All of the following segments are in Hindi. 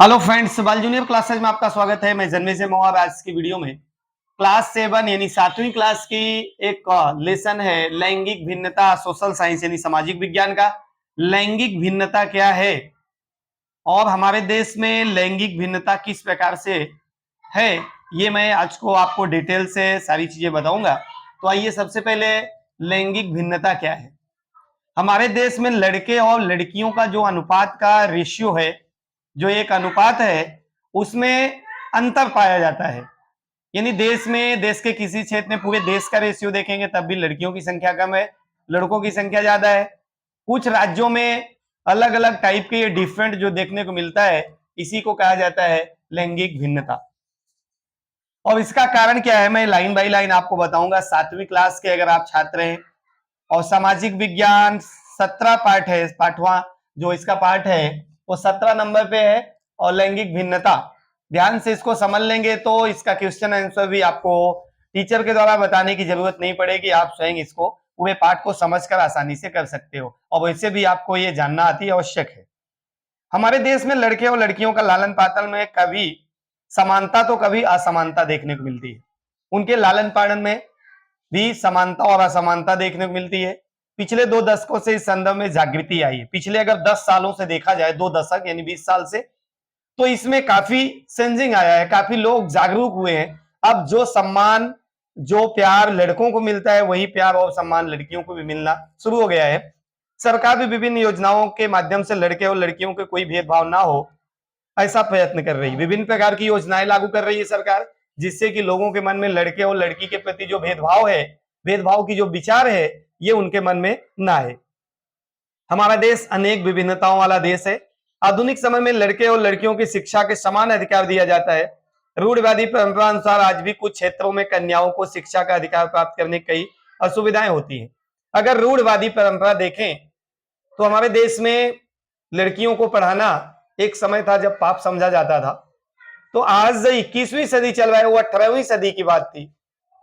हेलो फ्रेंड्स, बाल जूनियर क्लासेज में आपका स्वागत है। मैं जन्मे से मोहब। आज की वीडियो में क्लास 7 यानी 7वीं क्लास की एक लेसन है लैंगिक भिन्नता, सोशल साइंस यानी सामाजिक विज्ञान का। लैंगिक भिन्नता क्या है और हमारे देश में लैंगिक भिन्नता किस प्रकार से है, ये मैं आज को आपको डिटेल से सारी चीजें बताऊंगा। तो आइए, सबसे पहले लैंगिक भिन्नता क्या है। हमारे देश में लड़के और लड़कियों का जो अनुपात का रेशियो है, जो एक अनुपात है, उसमें अंतर पाया जाता है। यानी देश में, देश के किसी क्षेत्र में पूरे देश का रेशियो देखेंगे तब भी लड़कियों की संख्या कम है, लड़कों की संख्या ज्यादा है। कुछ राज्यों में अलग अलग टाइप के ये डिफरेंट जो देखने को मिलता है, इसी को कहा जाता है लैंगिक भिन्नता। और इसका कारण क्या है, मैं लाइन बाय लाइन आपको बताऊंगा। 7वीं क्लास के अगर आप छात्र हैं और सामाजिक विज्ञान 17 पार्ट है, पाठवां जो इसका पार्ट है वो 17 नंबर पे है। और लैंगिक भिन्नता ध्यान से इसको समझ लेंगे तो इसका क्वेश्चन आंसर भी आपको टीचर के द्वारा बताने की जरूरत नहीं पड़ेगी। आप स्वयं इसको पूरे पाठ को समझकर आसानी से कर सकते हो। और वैसे भी आपको ये जानना अति आवश्यक है। हमारे देश में लड़के और लड़कियों का लालन पालन में कभी समानता तो कभी असमानता देखने को मिलती है। उनके लालन पालन में भी समानता और असमानता देखने को मिलती है। पिछले 2 दशकों से इस संदर्भ में जागृति आई है। पिछले अगर 10 सालों से देखा जाए, 2 दशक यानी 20 साल से, तो इसमें काफी चेंजिंग आया है, काफी लोग जागरूक हुए हैं। अब जो सम्मान, जो प्यार लड़कों को मिलता है, वही प्यार और सम्मान लड़कियों को भी मिलना शुरू हो गया है। सरकार भी विभिन्न योजनाओं के माध्यम से लड़के और लड़कियों के कोई भेदभाव ना हो, ऐसा प्रयत्न कर रही है। विभिन्न प्रकार की योजनाएं लागू कर रही है सरकार, जिससे कि लोगों के मन में लड़के और लड़की के प्रति जो भेदभाव है, भेदभाव की जो विचार है, ये उनके मन में ना आए। हमारा देश अनेक विभिन्नताओं वाला देश है। आधुनिक समय में लड़के और लड़कियों की शिक्षा के समान अधिकार दिया जाता है। रूढ़िवादी परंपरा अनुसार आज भी कुछ क्षेत्रों में कन्याओं को शिक्षा का अधिकार प्राप्त करने की कई असुविधाएं होती हैं। अगर रूढ़िवादी परंपरा देखें तो हमारे देश में लड़कियों को पढ़ाना एक समय था जब पाप समझा जाता था। तो आज 21वीं सदी चल रहा है, वो 18वीं सदी की बात थी।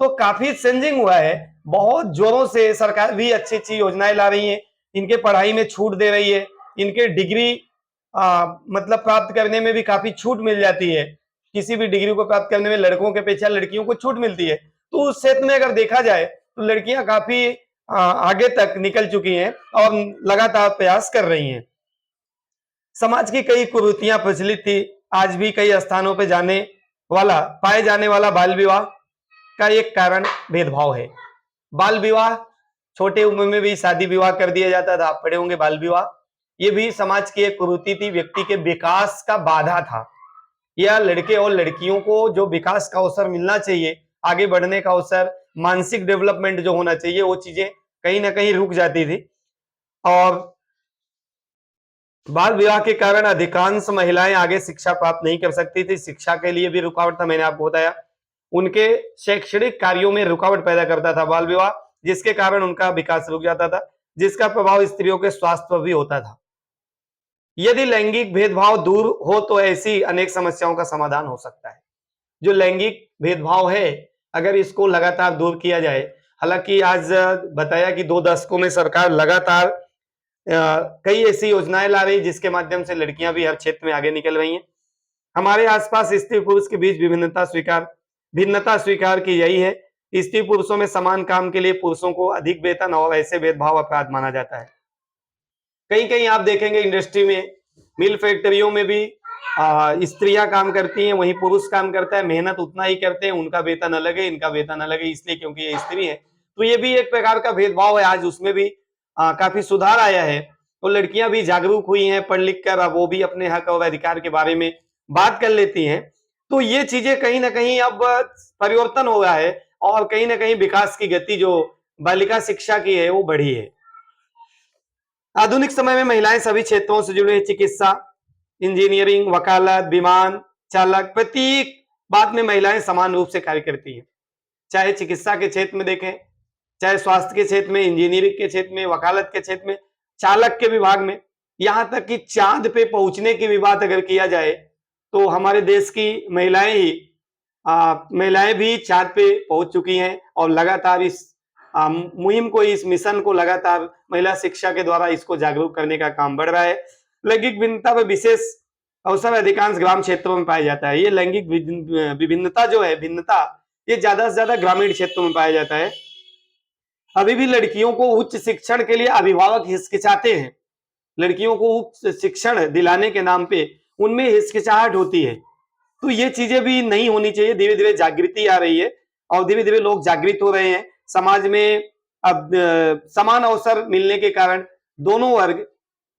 तो काफी चेंजिंग हुआ है। बहुत जोरों से सरकार भी अच्छी अच्छी योजनाएं ला रही है, इनके पढ़ाई में छूट दे रही है, इनके डिग्री मतलब प्राप्त करने में भी काफी छूट मिल जाती है। किसी भी डिग्री को प्राप्त करने में लड़कों के अपेक्षा लड़कियों को छूट मिलती है। तो उस क्षेत्र में अगर देखा जाए तो लड़कियां काफी आगे तक निकल चुकी हैं और लगातार प्रयास कर रही हैं। समाज की कई कुरीतियां प्रचलित थी। आज भी कई स्थानों पर पाए जाने वाला बाल विवाह का एक कारण भेदभाव है। बाल विवाह, छोटे उम्र में भी शादी विवाह कर दिया जाता था। आप पढ़े होंगे बाल विवाह। ये भी समाज की एक कुरीति थी, व्यक्ति के विकास का बाधा था। यह लड़के और लड़कियों को जो विकास का अवसर मिलना चाहिए, आगे बढ़ने का अवसर, मानसिक डेवलपमेंट जो होना चाहिए, वो चीजें कहीं ना कहीं रुक जाती थी। और बाल विवाह के कारण अधिकांश महिलाएं आगे शिक्षा प्राप्त नहीं कर सकती थी। शिक्षा के लिए भी रुकावट था, मैंने आपको बताया। उनके शैक्षणिक कार्यों में रुकावट पैदा करता था बाल विवाह, जिसके कारण उनका विकास रुक जाता था, जिसका प्रभाव स्त्रियों के स्वास्थ्य पर भी होता था। यदि लैंगिक भेदभाव दूर हो तो ऐसी अनेक समस्याओं का समाधान हो सकता है। जो लैंगिक भेदभाव है, अगर इसको लगातार दूर किया जाए, हालांकि आज बताया कि 2 दशकों में सरकार लगातार कई ऐसी योजनाएं ला रही है जिसके माध्यम से लड़कियां भी हर क्षेत्र में आगे निकल रही हैं। हमारे आसपास स्त्री पुरुष के बीच भिन्नता स्वीकार की गई है। स्त्री पुरुषों में समान काम के लिए पुरुषों को अधिक वेतन और ऐसे भेदभाव अपराध माना जाता है। कहीं कहीं आप देखेंगे इंडस्ट्री में, मिल फैक्ट्रियों में भी स्त्रियां काम करती हैं, वहीं पुरुष काम करता है। मेहनत उतना ही करते हैं, उनका वेतन अलग है, इनका वेतन अलग है, इसलिए क्योंकि ये स्त्री है। तो ये भी एक प्रकार का भेदभाव है। आज उसमें भी काफी सुधार आया है। तो लड़कियां भी जागरूक हुई हैं, पढ़ लिख कर अब वो भी अपने हक और अधिकार के बारे में बात कर लेती हैं। तो ये चीजें कहीं ना कहीं अब परिवर्तन हो रहा है और कहीं ना कहीं विकास की गति जो बालिका शिक्षा की है वो बढ़ी है। आधुनिक समय में महिलाएं सभी क्षेत्रों से जुड़े, चिकित्सा, इंजीनियरिंग, वकालत, विमान चालक, प्रत्येक बात में महिलाएं समान रूप से कार्य करती हैं। चाहे चिकित्सा के क्षेत्र में देखें, चाहे स्वास्थ्य के क्षेत्र में, इंजीनियरिंग के क्षेत्र में, वकालत के क्षेत्र में, चालक के विभाग में, यहां तक कि चांद पे पहुंचने की भी बात अगर किया जाए तो हमारे देश की महिलाएं भी चांद पे पहुंच चुकी हैं। और लगातार इस मुहिम को, इस मिशन को लगातार महिला शिक्षा के द्वारा इसको जागरूक करने का काम बढ़ रहा है। लैंगिक भिन्नता पर विशेष अवसर अधिकांश ग्राम क्षेत्रों में पाया जाता है। ये लैंगिक विभिन्नता जो है, भिन्नता, ये ज्यादा से ज्यादा ग्रामीण क्षेत्रों में पाया जाता है। अभी भी लड़कियों को उच्च शिक्षण के लिए अभिभावक हिचकिचाते हैं। लड़कियों को उच्च शिक्षण दिलाने के नाम पे उनमें हिचकिचाहट होती है। तो ये चीजें भी नहीं होनी चाहिए। धीरे धीरे जागृति आ रही है और धीरे धीरे लोग जागृत हो रहे हैं। समाज में अब समान अवसर मिलने के कारण दोनों वर्ग,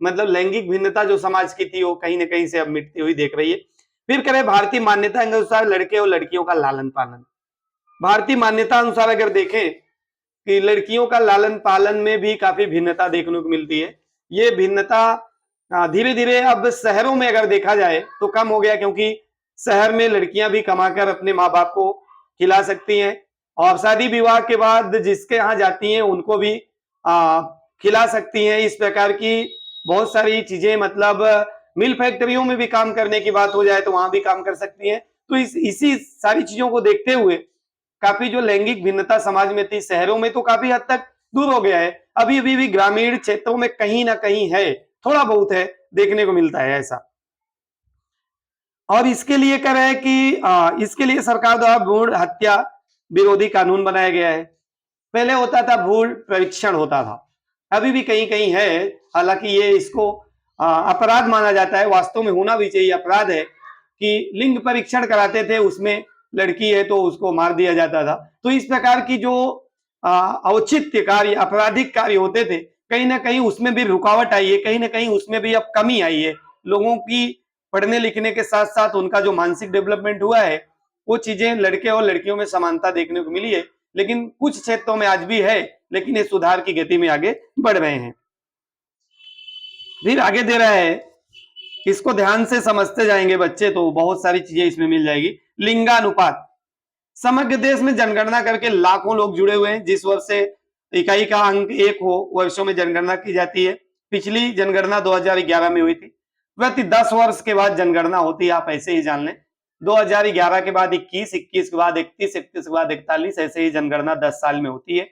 मतलब लैंगिक भिन्नता जो समाज की थी वो कहीं ना कहीं से अब मिटती हुई देख रही है। फिर करें भारतीय मान्यता के अनुसार लड़के और लड़कियों का लालन पालन। भारतीय मान्यता अनुसार अगर देखें कि लड़कियों का लालन पालन में भी काफी भिन्नता देखने को मिलती है। ये भिन्नता धीरे धीरे अब शहरों में अगर देखा जाए तो कम हो गया, क्योंकि शहर में लड़कियां भी कमाकर अपने माँ बाप को खिला सकती हैं और शादी विवाह के बाद जिसके यहाँ जाती हैं उनको भी खिला सकती हैं। इस प्रकार की बहुत सारी चीजें, मतलब मिल फैक्ट्रियों में भी काम करने की बात हो जाए तो वहां भी काम कर सकती हैं। तो इसी सारी चीजों को देखते हुए काफी जो लैंगिक भिन्नता समाज में थी शहरों में तो काफी हद तक दूर हो गया है। अभी अभी भी ग्रामीण क्षेत्रों में कहीं ना कहीं है, थोड़ा बहुत है, देखने को मिलता है ऐसा। और इसके लिए कह रहे हैं कि इसके लिए सरकार द्वारा भ्रूण हत्या विरोधी कानून बनाया गया है। पहले होता था भ्रूण परीक्षण होता था, अभी भी कहीं कहीं है, हालांकि ये इसको अपराध माना जाता है। वास्तव में होना भी चाहिए, अपराध है कि लिंग परीक्षण कराते थे, उसमें लड़की है तो उसको मार दिया जाता था। तो इस प्रकार की जो औचित्य कार्य, आपराधिक कार्य होते थे, कहीं ना कहीं उसमें भी रुकावट आई है, कहीं ना कहीं उसमें भी अब कमी आई है। लोगों की पढ़ने लिखने के साथ साथ उनका जो मानसिक डेवलपमेंट हुआ है, वो चीजें लड़के और लड़कियों में समानता देखने को मिली है। लेकिन कुछ क्षेत्रों में आज भी है, लेकिन ये सुधार की गति में आगे बढ़ रहे हैं। फिर आगे दे रहा है, इसको ध्यान से समझते जाएंगे बच्चे तो बहुत सारी चीजें इसमें मिल जाएगी। लिंगानुपात, समग्र देश में जनगणना करके लाखों लोग जुड़े हुए हैं। जिस वर्ष से इकाई का अंक 1 हो वर्षों में जनगणना की जाती है। पिछली जनगणना 2011 में हुई थी। प्रति 10 वर्ष के बाद जनगणना होती है, आप ऐसे ही जान लें। 2011 के बाद 21, 21 के बाद 31, 31 के बाद 41, ऐसे ही जनगणना 10 साल में होती है।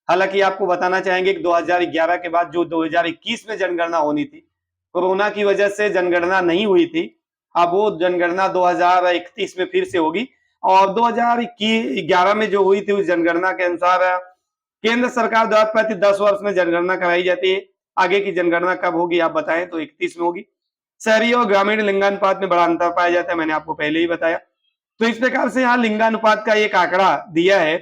हालांकि आपको बताना चाहेंगे कि 2011 के बाद जो 2021 में जनगणना होनी थी, कोरोना की वजह से जनगणना नहीं हुई थी। अब वो जनगणना 2031 में फिर से होगी। और 2011 में जो हुई थी उस जनगणना के अनुसार केंद्र सरकार द्वारा प्रति 10 वर्ष में जनगणना कराई जाती है। आगे की जनगणना कब होगी आप बताएं, तो 31 में होगी। शहरी और ग्रामीण लिंगानुपात में बड़ा अंतर पाया जाता है, मैंने आपको पहले ही बताया। तो इस प्रकार से यहाँ लिंगानुपात का एक आंकड़ा दिया है।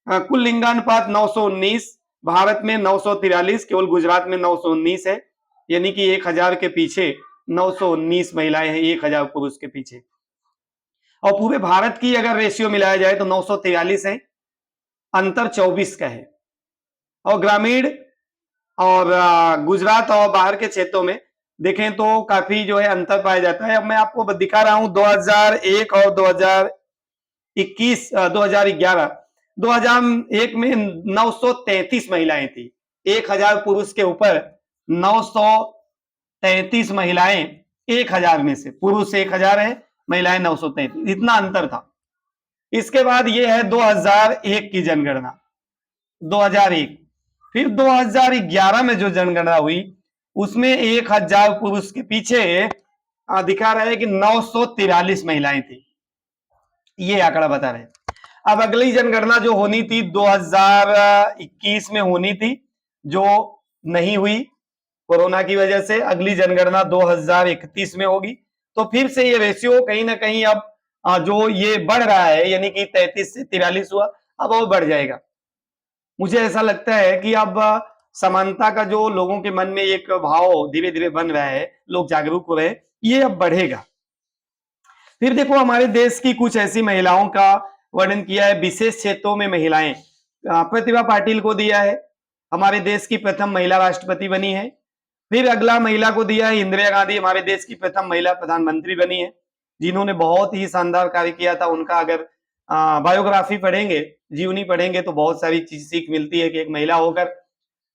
कुल लिंगानुपात 919, भारत में 943, केवल गुजरात में 919 है। यानी कि 1000 के पीछे 919 महिलाएं हैं 1000 पुरुष के पीछे। और पूरे भारत की अगर रेशियो मिलाया जाए तो 943 है, अंतर 24 का है। और ग्रामीण और गुजरात और बाहर के क्षेत्रों में देखें तो काफी जो है अंतर पाया जाता है। अब मैं आपको दिखा रहा हूं 2001 और 2021, 2001 में 933 महिलाएं थी। 1000 पुरुष के ऊपर 933 महिलाएं 1000 में से, पुरुष 1000 है, महिलाएं 933, इतना अंतर था। इसके बाद ये है 2001 की जनगणना, 2001। फिर 2011 में जो जनगणना हुई उसमें 1000 पुरुष के पीछे दिखा रहा है कि 943 महिलाएं थी। ये आंकड़ा बता रहे हैं। अब अगली जनगणना जो होनी थी 2021 में होनी थी, जो नहीं हुई कोरोना की वजह से। अगली जनगणना 2031 में होगी। तो फिर से ये रेशियो कहीं ना कहीं अब जो ये बढ़ रहा है, यानी कि 33 से 43 हुआ, अब वो बढ़ जाएगा। मुझे ऐसा लगता है कि अब समानता का जो लोगों के मन में एक भाव धीरे धीरे बन रहा है, लोग जागरूक हो रहे हैं, ये अब बढ़ेगा। फिर देखो हमारे देश की कुछ ऐसी महिलाओं का वर्णन किया है। विशेष क्षेत्रों में महिलाएं, प्रतिभा पाटिल को दिया है, हमारे देश की प्रथम महिला राष्ट्रपति बनी है। फिर अगला महिला को दिया है इंदिरा गांधी, हमारे देश की प्रथम महिला प्रधानमंत्री बनी है, जिन्होंने बहुत ही शानदार कार्य किया था। उनका अगर बायोग्राफी पढ़ेंगे, जीवनी पढ़ेंगे तो बहुत सारी चीज सीख मिलती है कि एक महिला होकर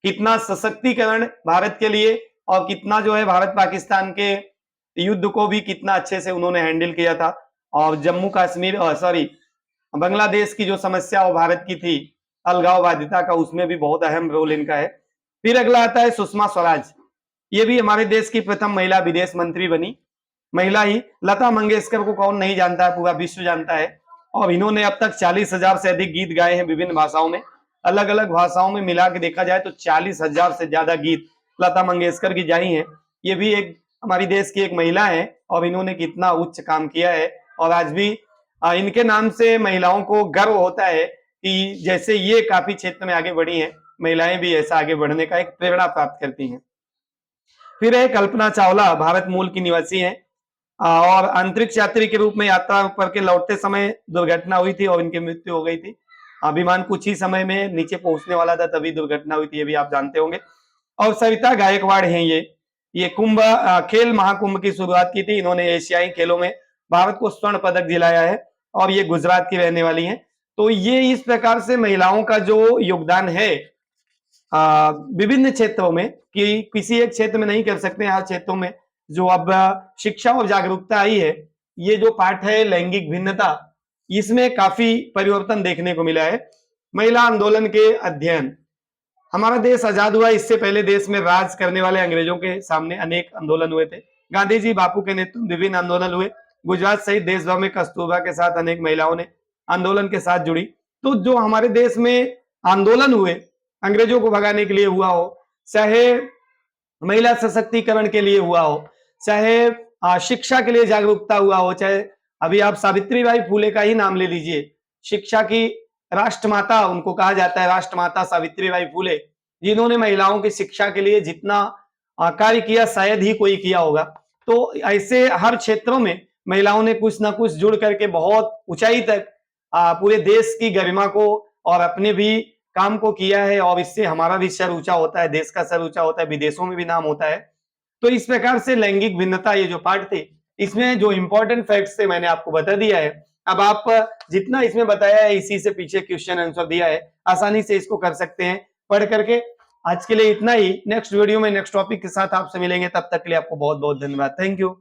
कितना सशक्तिकरण भारत के लिए, और कितना जो है भारत पाकिस्तान के युद्ध को भी कितना अच्छे से उन्होंने हैंडल किया था। और जम्मू कश्मीर बांग्लादेश की जो समस्या वो भारत की थी, अलगाववादिता का, उसमें भी बहुत अहम रोल इनका है। फिर अगला आता है सुषमा स्वराज, ये भी हमारे देश की प्रथम महिला विदेश मंत्री बनी। महिला ही। लता मंगेशकर को कौन नहीं जानता है, पूरा विश्व जानता है। और इन्होंने अब तक 40,000 से अधिक गीत गाए हैं विभिन्न भाषाओं में। अलग अलग भाषाओं में मिला के देखा जाए तो 40,000 से ज्यादा गीत लता मंगेशकर की गाई हैं। ये भी एक हमारी देश की एक महिला है और इन्होंने कितना उच्च काम किया है। और आज भी इनके नाम से महिलाओं को गर्व होता है कि जैसे ये काफी क्षेत्र में आगे बढ़ी हैं, महिलाएं भी ऐसा आगे बढ़ने का एक प्रेरणा प्राप्त करती हैं। फिर है कल्पना चावला, भारत मूल की निवासी हैं और अंतरिक्ष यात्री के रूप में यात्रा करके लौटते समय दुर्घटना हुई थी और इनकी मृत्यु हो गई थी। विमान कुछ ही समय में नीचे पहुंचने वाला था, तभी दुर्घटना हुई थी, ये भी आप जानते होंगे। और सरिता गायकवाड़ हैं ये कुंभ खेल महाकुंभ की शुरुआत की थी। इन्होंने एशियाई खेलों में भारत को स्वर्ण पदक दिलाया है और ये गुजरात की रहने वाली हैं। तो ये इस प्रकार से महिलाओं का जो योगदान है विभिन्न क्षेत्रों में, कि किसी एक क्षेत्र में नहीं कर सकते, हर क्षेत्रों में जो अब शिक्षा और जागरूकता आई है, ये जो पाठ है लैंगिक भिन्नता, इसमें काफी परिवर्तन देखने को मिला है। महिला आंदोलन के अध्ययन, हमारा देश आजाद हुआ, इससे पहले देश में राज करने वाले अंग्रेजों के सामने अनेक आंदोलन हुए थे। गांधी जी बापू के नेतृत्व में विभिन्न आंदोलन हुए। गुजरात सहित देश भर में कस्तूरबा के साथ अनेक महिलाओं ने आंदोलन के साथ जुड़ी। तो जो हमारे देश में आंदोलन हुए, अंग्रेजों को भगाने के लिए हुआ हो, चाहे महिला सशक्तिकरण के लिए हुआ हो, चाहे शिक्षा के लिए जागरूकता हुआ हो, चाहे अभी आप सावित्रीबाई फूले का ही नाम ले लीजिए, शिक्षा की राष्ट्रमाता उनको कहा जाता है, राष्ट्रमाता सावित्रीबाई फूले, जिन्होंने महिलाओं की शिक्षा के लिए जितना कार्य किया शायद ही कोई किया होगा। तो ऐसे हर क्षेत्रों में महिलाओं ने कुछ ना कुछ जुड़ करके बहुत ऊंचाई तक पूरे देश की गरिमा को और अपने भी काम को किया है और इससे हमारा भी सर ऊंचा होता है, देश का सर ऊंचा होता है, विदेशों में भी नाम होता है। तो इस प्रकार से लैंगिक भिन्नता ये जो पाठ थे, इसमें जो इंपॉर्टेंट फैक्ट्स थे मैंने आपको बता दिया है। अब आप जितना इसमें बताया है इसी से पीछे क्वेश्चन आंसर दिया है, आसानी से इसको कर सकते हैं पढ़ करके। आज के लिए इतना ही, नेक्स्ट वीडियो में नेक्स्ट टॉपिक के साथ आपसे मिलेंगे, तब तक के लिए आपको बहुत बहुत धन्यवाद। Thank you.